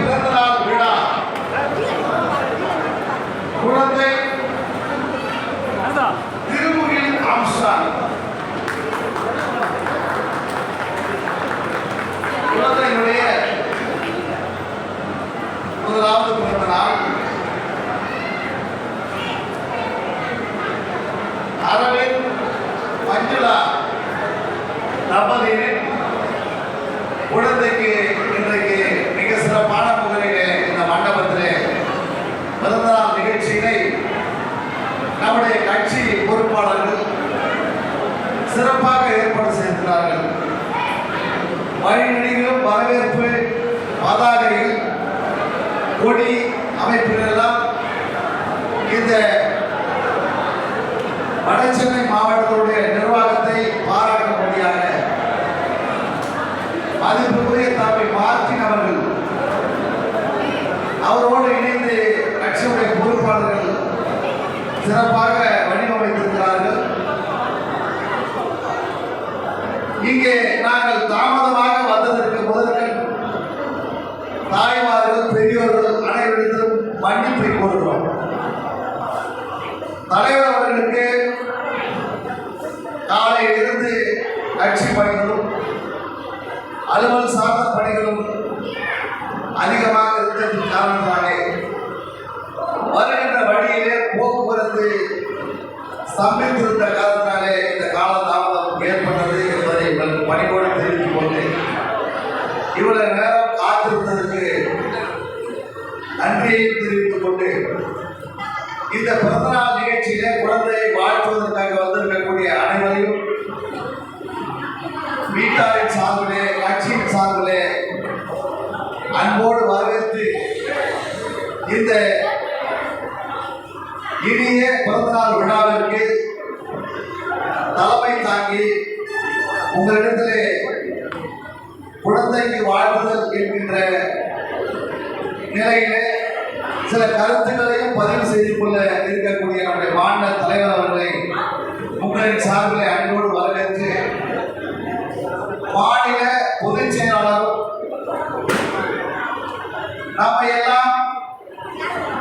பிறந்தநாள் விழா குழந்தை திருமுகில் ஆம்ஸ்ட்ராங் குழந்தையினுடைய முதலாவது பிறந்த நாள். அரவிந்த் மஞ்சுளா தம்பதியின் குழந்தைக்கு இன்றைக்கு மிக சிறப்பான முறையிலே இந்த மண்டபத்திலே பிறந்தநாள் நிகழ்ச்சியினை நம்முடைய கட்சி பொறுப்பாளர்கள் சிறப்பாக ஏற்பாடு செய்திருக்கிறார்கள். வழிநெடுகிலும் வரவேற்பு பதாகைகள் கொடி அமைப்புகள் எல்லாம் இந்த வடசென்னை மாவட்டத்துடைய நிர்வாகத்தை பாராட்டும்படியாக மதிப்புக்குரிய தம்பி மார்டின் அவர்கள் அவரோடு இணைந்து கட்சியுடைய பொறுப்பாளர்கள் சிறப்பாக வடிவமைத்திருக்கிறார்கள். இங்கே நாங்கள் தாமதமாக வந்ததற்கு முதற்கு தாய்மார்கள் பெரியோர்கள் அனைவரிடத்திலும் மன்னிப்பை கோருகிறோம். தலைவர் அவர்களுக்கு காலையில் இருந்து கட்சி பணிகளும் அலுவல் சார்ந்த பணிகளும் அதிகமாக இருந்ததன் காரணத்தாலே வருகின்ற வழியிலே போக்குவரத்து ஸ்தம்பித்திருந்த காரணத்தாலே இந்த காலதாமதம் ஏற்பட்டது என்பதை பணிவோடு தெரிவித்துக் கொண்டு இவ்வளவு நேரம் காத்திருந்ததற்கு நன்றியை தெரிவித்துக் கொண்டு இந்த பிறந்தநாள் நிகழ்ச்சியிலே குழந்தையை வாழ்த்துவதற்காக வந்திருக்கக்கூடிய அனைவரையும் வீட்டாரின் சார்பிலே கட்சியின் சார்பிலே அன்போடு வரவேற்று இந்த இனிய பிறந்தநாள் விழாவிற்கு தலைமை தாங்கி உங்களிடத்திலே குழந்தைக்கு வாழ்த்துதல் என்கின்ற நிலையிலே சில கருத்துக்களையும் பதிவு செய்து கொள்ள இருக்கக்கூடிய நம்முடைய மாநில தலைவர் அவர்களை உங்களின் சார்பிலே அன்போடு வரவேற்று மாநில பொதுச் செயலாளரும் நம்ம எல்லாம்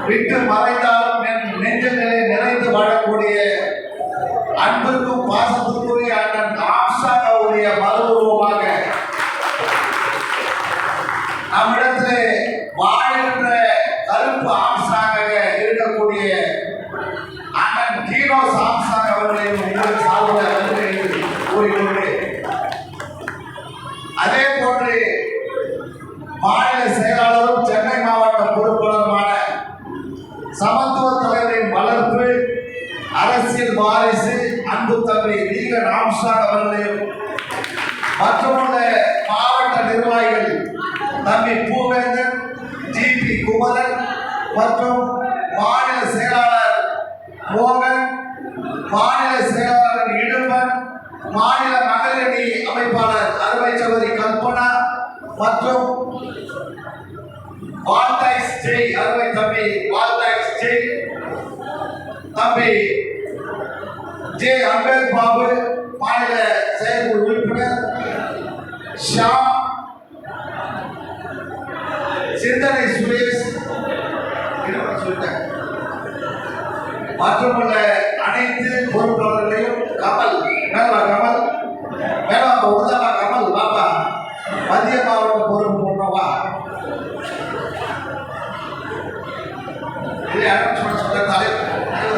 விட்டு மறைந்தாலும் நெஞ்சங்களே நிறைந்து வாழக்கூடிய அன்பிற்கும் பாசத்திற்குரிய அண்ணன் ஆம்ஸ்ட்ராங் அவருடைய மறுவுருவமாக நம்மிடத்திலே வாழ்கின்ற கருப்பு ஆம்ஸ்ட்ராங்காக இருக்கக்கூடிய அண்ணன் டீனோஸ் ஆம்ஸ்ட்ராங் அவர்களையும் உங்கள் சார்பில் கூறிக்கொண்டு அதே போன்று மாநில செயலாளரும் சென்னை மாவட்ட பொறுப்பாளருமான சமத்துவ தலைவரின் வளர்ப்பு அரசியல் வாரிசு அன்பு தம்பி ரீகன் ஆம்ஸ்ட்ராங் அவர்களையும் மற்றும் மாவட்ட நிர்வாகிகள் தம்பி பூவேந்தன் ஜிபி குமரன் மற்றும் மாநில செயலாளர் மோகன் மாநில செயலாளர் இடும்பன் மாநில மகளிரணி அமைப்பாளர் அருமை சகோதரி கல்பனா மற்றும் வால்டைஸ் ஜெய் அருமை தம்பி வால்டைஸ் ஜெய் தம்பி ஜே அம்பேத் பாபு மாநில செயற்குழு உறுப்பினர் ஷாம் சிந்தனை சுரேஷ் மற்றும் அனைத்து பொறுப்பாளர்களையும் கமல் மேலா கமல் மேலா உதவா கமல் பாபா மத்திய மாவட்ட பொறுப்பு போனவா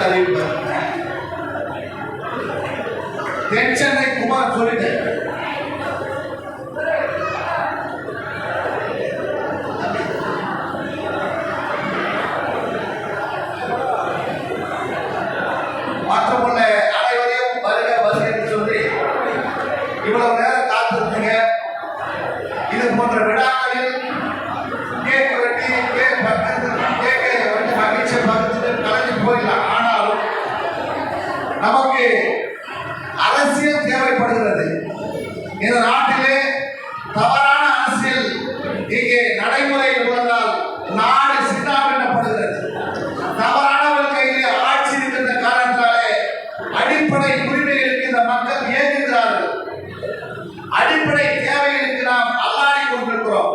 அறிவிப்பார் தென் சென்னை குமார் சொல்லிட்டேன். மற்றமுள்ள அனைவரையும் வருக வருக என்று சொல்லி இவ்வளவு நேரம் காத்திருந்தீங்க. இது போன்ற விழாக்களில் கேக் வெட்டி கேக்கை வெட்டி மகிழ்ச்சியை பார்த்துட்டு கலைஞ்சு போயிடலாம். ஆனாலும் நமக்கு அரசியல் தேவைப்படுகிறது. இந்த நாட்டிலே தவறான அரசியல் இங்கே நடைமுறையில் உள்ளதால் நாடு சின்னாபின்னப்படுகிறது. தவறானவர்கள் கையிலே ஆட்சி இருக்கின்ற காரணத்தாலே அடிப்படை உரிமைகளுக்கு இந்த மக்கள் ஏங்குகிறார்கள். அடிப்படை தேவைகளுக்கு நாம் அல்லாடி கொண்டிருக்கிறோம்.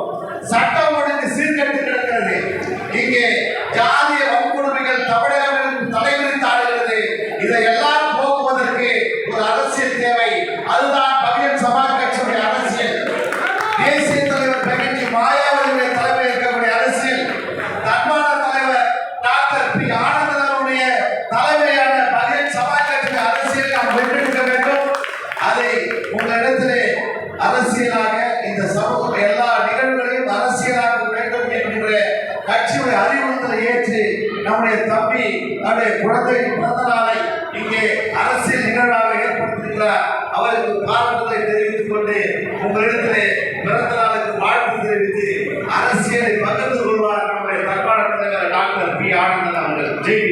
சட்டம் ஒழுங்கு சீர்கெட்டு சமூக எல்லா நிகழ்வுகளையும் அரசியலாக்க வேண்டும் என்கின்ற கட்சியுடைய அறிவுறுத்தலை ஏற்று நம்முடைய தம்பி நம்முடைய குழந்தை பிறந்த நாளை இங்கே அரசியல் நிகழ்வாக ஏற்படுத்தியிருக்கிறார். அவருக்கு பாராட்டுதலை தெரிவித்துக் கொண்டு உங்களிடத்திலே பிறந்த நாளுக்கு வாழ்த்து தெரிவித்து அரசியலை பகிர்ந்து கொள்வார் நம்முடைய தற்கால தலைவர் டாக்டர் பி ஆனந்தன் அவர்கள். ஜெய்.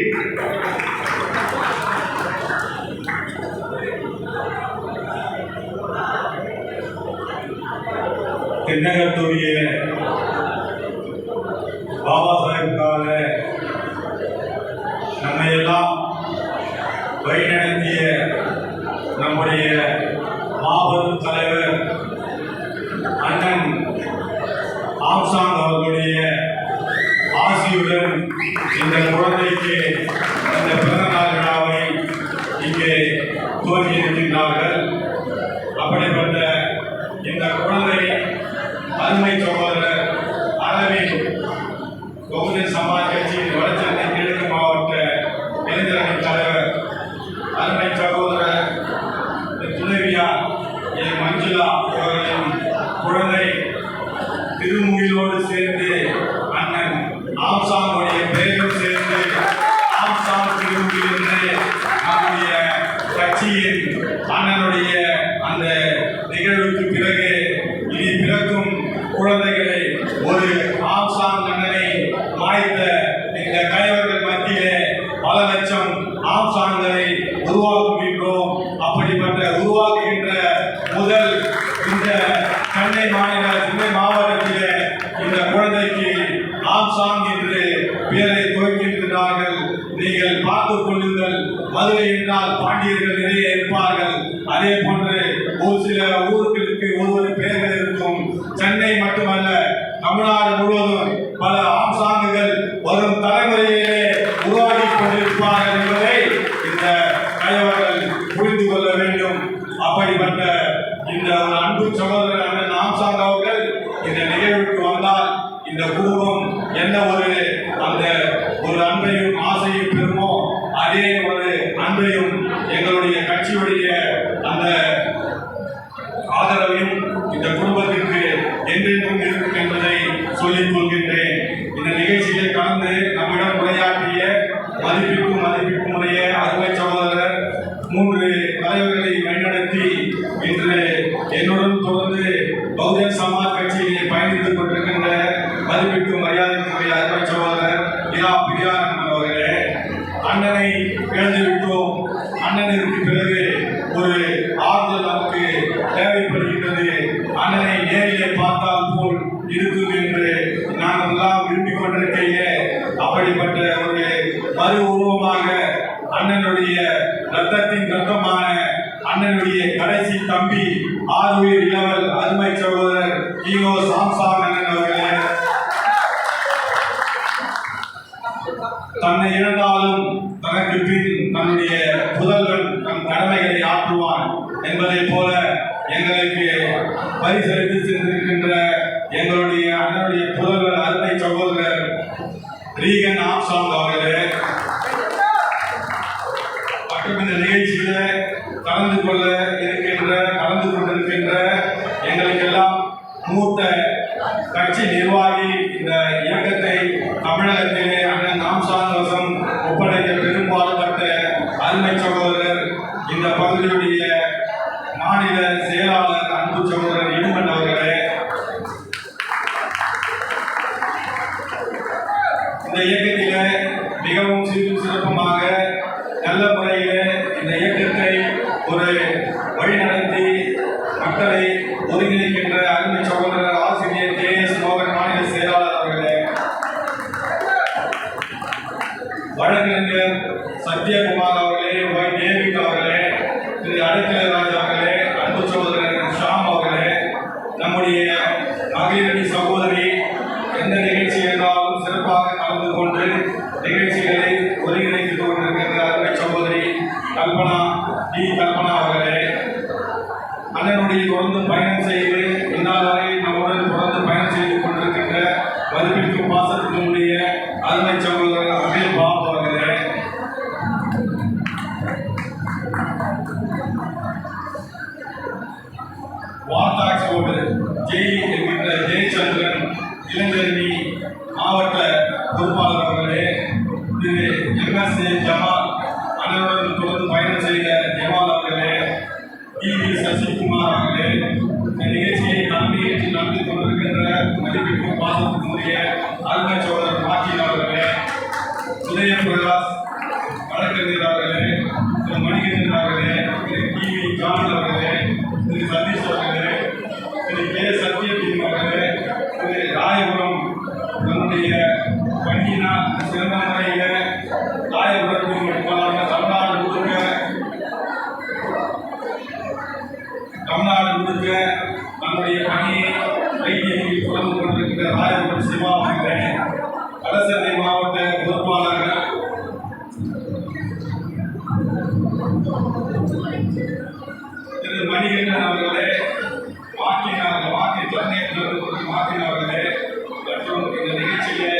தென்னகத்துடைய பாபா சாஹிப்காக நம்மையெல்லாம் வழிநடத்திய நம்முடைய மாபெரும் தலைவர் அண்ணன் ஆம்சாங் அவர்களுடைய ஆசியுடன் இந்த குழந்தைக்கு இந்த பிறந்தநாள் விழாவை இங்கே துவங்கியிருக்கின்றார்கள். அப்படிப்பட்ட இந்த குழந்தை அருமை சகோதரர் அரவிந்த் பகுஜன் சமாஜ் கட்சியின் வடசென்னை கிழக்கு மாவட்ட இளைஞரணி தலைவர் அருமை சகோதரர் துணைவியார் என் மஞ்சுளா அவர்களின் குழந்தை திருமுகிலோடு சேர்ந்து அண்ணன் ஆம்சாங்குடைய பெயரும் சேர்ந்து ஆம்சாங் திருமுகில் என்று நம்முடைய கட்சியின் அண்ணனுடைய அந்த நிகழ்வுக்கு பிறகு இனி பிறக்கும் குழந்தைகளை ஒரு ஆம்சாங் அண்ணனை மாய்த்த இந்த கயவர்கள் மத்தியிலே பல லட்சம் ஆம்சாங்களை உருவாக்குகின்றோம். அப்படிப்பட்ட உருவாக்குகின்ற முதல் இந்த சென்னை மாவட்டத்திலே இந்த குழந்தைக்கு ஆம்சாங் என்று பெயரை துவக்கின்றார்கள். நீங்கள் பார்த்துக் கொள்ளுங்கள். மதுரை என்றால் பாண்டியர்கள் நிறைய இருப்பார்கள். அதே போன்று ஒரு சில ஊர்களுக்கு ஒவ்வொரு பெயர்கள் இருக்கும். சென்னை மட்டுமல்ல, தமிழ்நாடு முழுவதும் பல ஆம்சாங்குகள் வரும் தலைமுறையிலே உருவாகி கொண்டிருப்பார்கள் என்பதை இந்த கயவர்கள் புரிந்து கொள்ள வேண்டும். அப்படிப்பட்ட இந்த ஒரு அன்பு சகோதரர் அண்ணன் ஆம்சாங் அவர்கள் இந்த நிகழ்வுக்கு வந்தால் இந்த குடும்பம் என்ன அந்த ஒரு அன்பையும் ஆசையும் பெறுமோ அதே ஒரு அன்பையும் எங்களுடைய கட்சியுடைய அந்த ஆதரவையும் இந்த குடும்பத்திற்கு என்றென்றும் இருக்கும் என்பதை சொல்லிக் கொள்கின்றேன். இந்த நிகழ்ச்சியை கலந்து நம்மிடம் உரையாற்றிய மதிப்பிற்கும் உடைய அருமை சகோதரர் 3 தலைவர்களை வழிநடத்தி இன்று என்னுடன் தொடர்ந்து பகுஜன் சமாஜ் கட்சியிலே பயணித்துக் கொண்டிருக்கின்ற மதிப்பிற்கும் மரியாதைக்குரிய அருமை சகோதரர் இரா பிரியானந்தன் அவர்களே, அண்ணனை இழந்துவிட்டோம். அண்ணனுக்கு பிறகு ஒரு ஆறுதல் நமக்கு தேவைப்படுகின்றது. அண்ணனை நேரிலே பார்த்தால் போல் இருக்கும் என்று நாங்கள் எல்லாம் விரும்பிக் கொண்டிருக்கையே, அப்படிப்பட்ட ஒரு மறு உருவமாக அண்ணனுடைய ரத்தத்தின் ரத்தமான அண்ணனுடைய கடைசி தம்பி ஆறுயிர் இளவல் அருமை சகோதரர் ஈகோ சாம்சாங் அண்ணன் அவர்களே, தன்னை இழந்தாலும் தனக்கு பின் தன்னுடைய புதல்வன் தன் கடமைகளை ஆற்றுவான் என்பதை போல எங்களுக்கு பரிசளித்து சென்றிருக்கின்ற எங்களுடைய அண்ணனுடைய புதல்வர் அருமை சகோதரர் ரீகன் ஆம்சாங் அவர்களே, மற்றும் இந்த நிகழ்ச்சியில கலந்து கொண்டிருக்கின்ற எங்களுக்கெல்லாம் மூத்த கட்சி நிர்வாகி, இந்த இயக்கத்தை தமிழகத்திலே அண்ணன் ஆம்சாங் வசம் ஒப்படைக்க பெரும்பாடுபட்ட அருமை சகோதரர் இந்த பகுதியுடைய மாநில செயலாளர் அன்பு சகோதரர் இடுமன் அவர்களே, இந்த இயக்கத்திலே மிகவும் சிறப்புமாக நல்ல முறையிலே இந்த இயக்கத்தை ஒரு வழிநடத்தி மக்களை ஒருங்கிணைக்கின்ற அருமை சகோதரர் ஆசிரியர் KS மோகன் மாநில செயலாளர் அவர்களே, வழக்கறிஞர் சத்யகுமார் அவர்களே, ஒய் டேவிட் அவர்களே, திரு அடைக்கலராஜ் அவர்களே, அன்பு சகோதரர் ஷாம் அவர்களே, நம்முடைய மகளிரணி சகோதரி எந்த நிகழ்ச்சி என்றாலும் சிறப்பாக கலந்து கொண்டு நிகழ்ச்சிகளை ஒருங்கிணைத்துக் கொண்டிருக்கின்ற அருமை சகோதரி கல்பனா அவர்களே, அண்ணனுடைய தொடர்ந்து பயணம் செய்து இந்நாள் வரை நம்முடன் தொடர்ந்து பயணம் செய்து கொண்டிருக்கின்ற மதிப்பிற்கும் பாசத்தினுடைய அருமை சகோதரர் அகில் பாபு அவர்களே, வார்த்தாட்சி ஜெயச்சந்திரன் இளைஞரணி மாவட்ட பொறுப்பாளர் அவர்களே, திரு எம்எஸ்ஏ ஜமால் அனைவருடன் தொடர்ந்து பயணம் செய்த ஜமால் அவர்களே, டிவி சசிகுமார் அவர்களே, இந்த நிகழ்ச்சியை தலைமையேற்று நடத்தி கொண்டிருக்கின்ற மதிப்பிற்கும் பாசத்தினுடைய அருமை சோழர் மாக்கின் அவர்களே, உதயபிரகாஷ் வழக்கறிஞர் அவர்களே, திரு மணிகண்டன் அவர்களே, திரு டிவி ஜான் அவர்களே, திரு சதீஷ் அவர்களே, திரு கே சத்யபின் அவர்களே, திரு ராயபுரம் நம்முடைய பண்டினா சிறந்த முறையில் ராயபுரத்தில் மட்டுமல்லாமல் தமிழ்நாடு முழுக்க நம்முடைய பணியை வைத்தியத்தில் தொடர்ந்து கொண்டிருக்கிற ராயபுரம் சிவா அவர்களே, வடசென்னை மாவட்ட பொறுப்பாளர்கள் திரு மணிகண்டன் அவர்களே, மாக்கின் அவர்களே, மற்றும் இந்த நிகழ்ச்சியிலே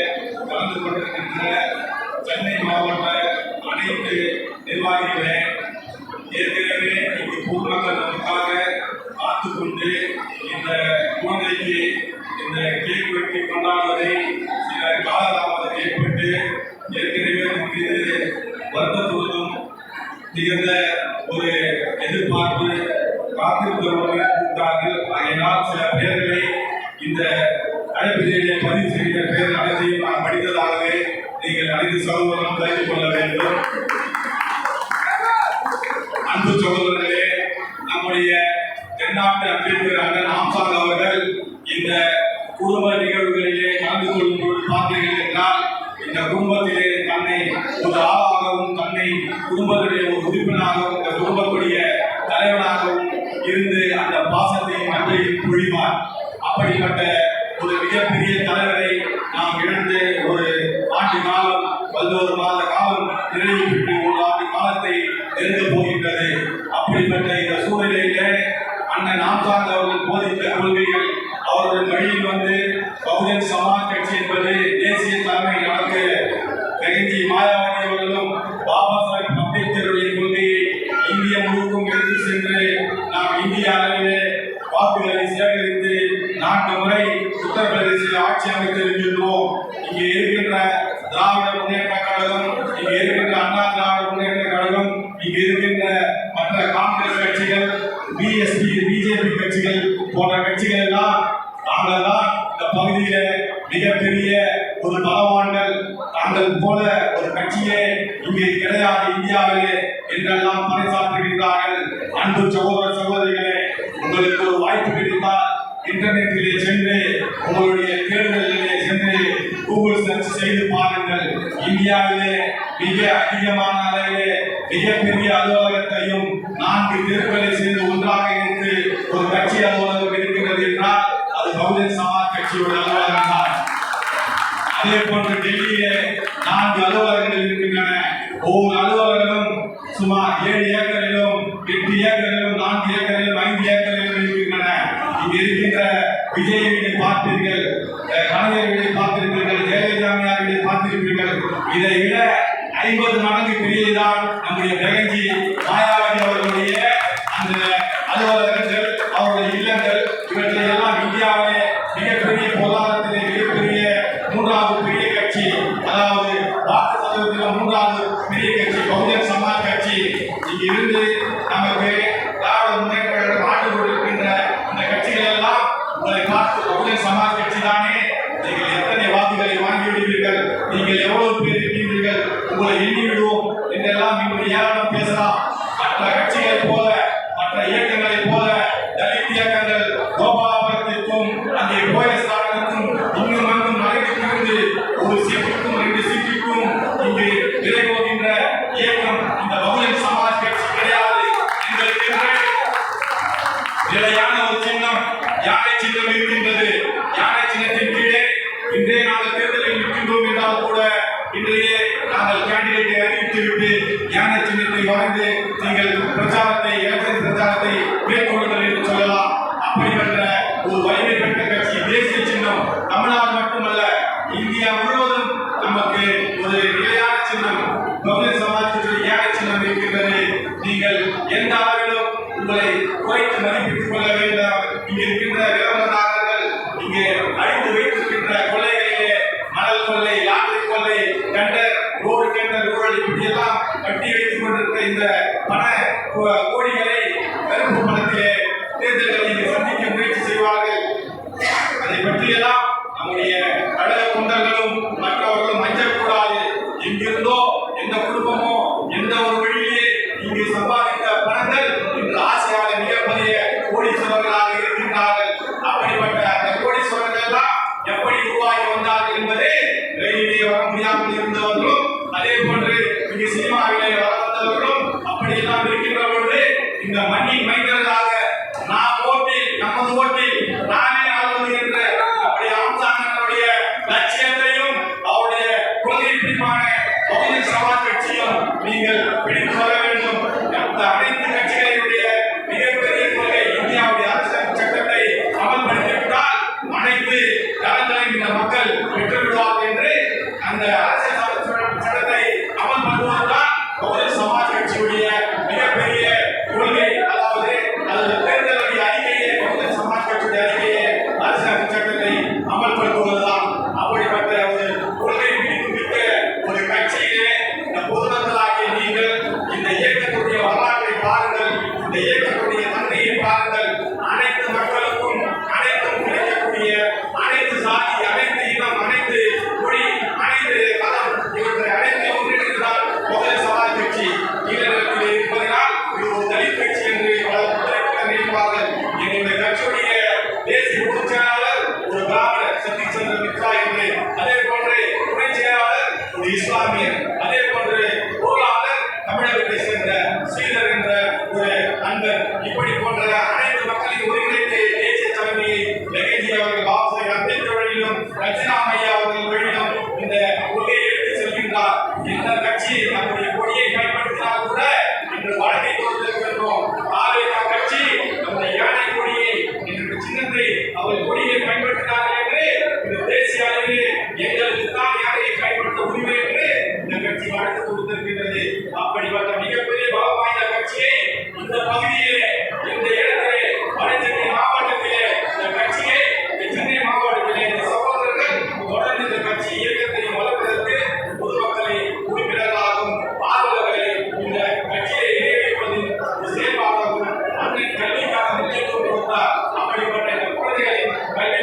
கலந்து கொண்டிருக்கின்ற சென்னை மாவட்ட அனைத்து நிர்வாகிகளே, ஏற்கனவே இங்கு பொதுமக்கள் நமக்காக காத்துக்கொண்டு இந்த குழந்தைக்கு இந்த கேக் வெட்டி கொண்டாடுவதை சில காலதாமதம் ஏற்பட்டு ஏற்கனவே நமக்கு இது வருத்தத்துவதும் மிகுந்த ஒரு எதிர்பார்ப்பு காத்திருக்கிறார்கள். ஆகையினால் சில பேர்களை இந்த அழைப்பிலே பதிவு செய்த பேர் அனைத்தையும் நான் படித்ததாகவே நீங்கள் அனைத்து சகோதரர்களும் தெரிந்து கொள்ள வேண்டும். அன்பு சகோதரர்களே, நம்முடைய தென்னாட்டு அம்பேத்கர் அண்ணன் ஆம்சாங் அவர்கள் இந்த குடும்ப நிகழ்வுகளிலே கலந்து கொள்ளும் பொழுது பார்த்தீர்கள் என்றால், இந்த குடும்பத்திலே தன்னை ஒரு ஆளாகவும் தன்னை குடும்பத்திலே ஒரு உறுப்பினராகவும் இந்த குடும்பத்துடைய தலைவனாகவும் இருந்து அந்த பாசத்தையும் அன்பையும் பொழிவார். அப்படிப்பட்ட ஒரு மிகப்பெரிய தலைவரை நாம் இழந்து ஒரு ஆண்டு காலம் 11 மாத காலம் நிறைவு பெற்று ஒரு ஆண்டு காலத்தை நெருங்க போகின்றது. அப்படிப்பட்ட இந்த சூழ்நிலையிலே அண்ணன் ஆம்சாங் அவர்கள் போதித்த கொள்கைகள் அவர்கள் வழியில் வந்து பகுஜன் சமாஜ் கட்சி என்பது தேசிய தலைமை நமக்கு வெகஞ்சி மாயாவதி அவர்களும் பாபா சாஹிப் அம்பேத்கருடைய கொள்கையை இந்திய முழுக்கும் எடுத்து சென்று நாம் இந்திய அளவிலே வாக்குகளை சேகரித்து 4 முறை உத்தரப்பிரதேசத்தில் ஆட்சி அமைத்திருக்கின்றோம். இங்கே இருக்கின்ற திராவிட முன்னேற்ற கழகம், இங்கே இருக்கின்ற அண்ணா திராவிட முன்னேற்ற கழகம், இங்கே இருக்கின்ற மற்ற காங்கிரஸ் கட்சிகள், பிஜேபி கட்சிகள் போன்ற கட்சிகள் எல்லாம் நாங்கள் தான் இந்த பகுதியில மிகப்பெரிய ஒரு பலவான்கள், தாங்கள் போல ஒரு கட்சியே இங்கே கிடையாது இந்தியாவிலே என்றெல்லாம் பறைசாற்றுகின்றார்கள். அன்பு சகோதர சகோதரிகளே, உங்களுக்கு ஒரு வாய்ப்பு கிடைத்தால் இன்டர்நெட்டிலே சென்று உங்களுடைய தேர்தலிலே சென்று கூகுள் சர்ச் செய்து பாருங்கள். இந்தியாவிலே மிக அதிகமான அளவிலே மிகப்பெரிய அலுவலகத்தையும் 4 தெருக்களை சேர்ந்து ஒன்றாக இணைத்து ஒரு கட்சி அலுவலகம் இருக்கிறது என்றால் அது பகுஜன் சமாஜ் கட்சியோட அலுவலகம் தான். அதே போன்று டெல்லியிலே 4 அலுவலகங்கள் இருக்கின்றன. ஒவ்வொரு அலுவலகமும் சுமார் 7 ஏக்கரிலும் 8 ஏக்கரிலும் 4 ஏக்கரிலும் 5 ஏக்கரிலும் இருக்கின்றன. இங்கு இருக்கின்ற விஜய் வீடை பார்த்தீர்கள், கலைஞர் வீடை பார்த்திருப்பீர்கள், ஜெயலலிதா வீடை பார்த்திருப்பீர்கள். இதை விட 50 மடங்கு பெரியதுதான் நம்முடைய வெகஞ்சி மாயாவதி அவர்களுடைய அந்த அலுவலகங்கள், அவருடைய இல்லங்கள். இவற்றை எல்லாம் இந்தியாவிலே மிகப்பெரிய பொருளாதாரத்திலே மிகப்பெரிய 3வது பெரிய கட்சி, அதாவது வாக்கு சதவீதத்தில் 3வது பெரிய கட்சி பகுஜன் சமாஜ் கட்சி. இங்கு இருந்து நமக்கு திராவிட முன்னேற்ற கழகம் ஆண்டு கொண்டிருக்கின்ற இந்த கட்சிகள் எல்லாம் உங்களை பார்த்து பகுஜன் சமாஜ் கட்சி தானே, நீங்கள் எத்தனை வாக்குகளை வாங்கி விடுவீர்கள், நீங்கள் எவ்வளவு பேர் இருக்கிறீர்கள், உங்களை எண்ணி விடுவோம் என்றெல்லாம் இன்று ஏராளம் பேசலாம். மற்ற கட்சிகளை போல, மற்ற இயக்கங்களை போல தலித் இயக்கங்கள் கோபாலபுரத்திற்கும் அங்கே கோயஸ்தானத்திற்கும் இன்னும் அங்கும் நடைபெற்றிருந்து ஒரு சீட்டுக்கும் 2 சீட்டுக்கும் இங்கு விலை போகின்ற இயக்கம் இந்த பகுஜன் சமாஜ் கட்சி கிடையாது. எங்களுக்கு நிலையான ஒரு சின்னம், யானை சின்னம் இருக்கின்றது. யானை சின்னத்தின் கீழே இன்றைய நாள் தேர்தலில் நிற்கின்றோம் என்றால் கூட இன்றையே நாங்கள் கேண்டிடேட்டை அறிவித்துவிட்டு யானை சின்னத்தை வரைந்து நீங்கள் பிரச்சாரத்தை எலெக்ஷன் பிரச்சாரத்தை மேற்கொள்ளுங்கள் என்று சொல்லலாம். அப்படிப்பட்ட ஒரு வலிமை பெற்ற கட்சி, தேசிய சின்னம் தமிழ்நாடு மட்டுமல்ல இந்தியா முழுவதும் நமக்கு ஒரு நிலையான சின்னம் பகுஜன் சமாஜ் கட்சியில் யானை சின்னம் இருக்கின்றது. நீங்கள் எந்த அளவிலும் உங்களை குறைத்து மதிப்பிட்டுக் கொள்ள வேண்டாம். இங்கு இருக்கின்ற விளம்பரமாக இங்கே அழித்து வைத்திருக்கின்ற கொள்ளைகளிலே மணல் கொள்ளை, லாட்டரி கொள்ளை, டெண்டர், ரோடு டெண்டர், ஊழல் இப்படியெல்லாம் கட்டி வைத்துக் கொண்டிருக்கிற இந்த பண கோடிகளை கருப்பு பணத்திலே தேர்தல்களை இங்கே சந்திக்க முயற்சி செய்வார்கள். அதை பற்றியெல்லாம் நம்முடைய கழக தொண்டர்களும் மற்றவர்களும் அஞ்சக்கூடாது. எங்கிருந்தோ எந்த குடும்பமோ எந்த ஒரு வழியிலே இங்கு சம்பாதித்த பணங்கள் இன்று ஆசையாக மிகப்பெரிய கோடீஸ்வரர்களாக இருக்கின்றார்கள். அப்படிப்பட்ட அந்த கோடீஸ்வரர்கள் எல்லாம் எப்படி உருவாகி வந்தார்கள் என்பதை ரயிலிலே வர முடியாமல் இருந்தவர்களும் அதே போன்று இங்கு சினிமாவிலே வர வந்தவர்களும் அப்படியெல்லாம் இருக்கின்ற பொழுது இந்த மண்ணின் மைந்தர்களாக நாம் ஓட்டில் நமது ஓட்டில் நானே ஆளுவது என்ற அப்படி ஆம்சானுடைய லட்சியத்தையும் அவருடைய கொள்கை பிடிப்பான பகுஜன் சமாஜ் கட்சியும் நீங்கள் பிடித்து வர வேண்டும். அந்த அனைத்து கட்சிகளுடைய மிகப்பெரிய கொள்கை இந்தியாவுடைய அரசியல் சட்டத்தை அமல்படுத்திவிட்டால் அனைத்து நலன்களையும் இந்த மக்கள் பெற்றுவிடுவார்கள் என்று அந்த அரசியல் சட்டத்தை அமல்படுத்துவதுதான் பகுஜன் சமாஜ் கட்சியுடைய மிகப்பெரிய கொள்கை. அதாவது அது தேர்தலுடைய அறிக்கையை பகுஜன் சமாஜ் கட்சியுடைய அறிக்கையை அரசியல் சட்டத்தை அமல்படுத்துவதுதான். அப்படிப்பட்ட ஒரு கொள்கை மிக்க ஒரு கட்சியிலே இந்த பொதுமக்களாகிய நீங்கள் இந்த இயக்கத்துடைய வரலாற்றை பாருங்கள், இந்த இயக்கத்துடைய தன்மையை பாருங்கள். அனைத்து மக்களுக்கும் அனைத்தும் கிடைக்கக்கூடிய அனைத்து சாதி, அனைத்து இனம், அனைத்து மொழி, அனைத்து மதம் இவற்றை அனைத்து ஒன்றிணைந்தால் பகுஜன் சமாஜ் கட்சி ஈழத்தில் இருப்பதனால் இது ஒரு தலித் கட்சி என்று நினைப்பார்கள். எங்களுடைய கட்சியுடைய தேசிய பொதுச் செயலாளர் ஒரு பிராமணர் சதீஷ் சந்திர மித்ரா என்று, அதே போன்று துணை செயலாளர் ஒரு இஸ்லாமியர், அதே போன்று பொருளாளர் தமிழகத்தை சேர்ந்த ஸ்ரீதர் என்ற ஒரு அன்பர், இப்படி போன்ற அனைத்து மக்களின் ஒருங்கிணைத்து தேசிய தலைமையை லெகேஜி அவர்கள் பாபு அம்பேத்கர் வழியிலும் ரச்சனாமையா அவர்கள் வழியிலும் இந்த கொள்கையை எடுத்து செல்கின்றார். எந்த கட்சி நம்முடைய கொடியை பயன்படுத்தினால் கூட இன்று வழக்கை கொடுத்திருக்கின்றோம். ஆவேகா கட்சி நம்முடைய யானை கொடியை என்ற சின்னத்தை அவர்கள் கொடியை பயன்படுத்தினார்கள் என்று இந்த தேசிய அளவில் எங்களுக்கு தான் யானையை பயன்படுத்த உரிமை என்று இந்த கட்சி வழக்கு கொடுத்திருக்கின்றது. அப்படிப்பட்ட மிகப்பெரிய பலம் வாய்ந்த கட்சியை இந்த பகுதியிலே இந்த இடத்திலே வடசென்னை மாவட்டத்திலே இந்த கட்சியை சென்னை மாவட்டத்திலே இந்த சகோதரர்கள் தொடர்ந்து இந்த கட்சி இயக்கத்தை வளர்ப்பதற்கு பொதுமக்களை உறுப்பினர்களாகவும் ஆர்வலர்களை இந்த கட்சியை இணைப்பதில் செயல்பாடாகவும் அன்னை கல்விக்கான முக்கியத்துவம் கொடுத்தார். அப்படிப்பட்ட இந்த குழந்தைகளின் கல்வி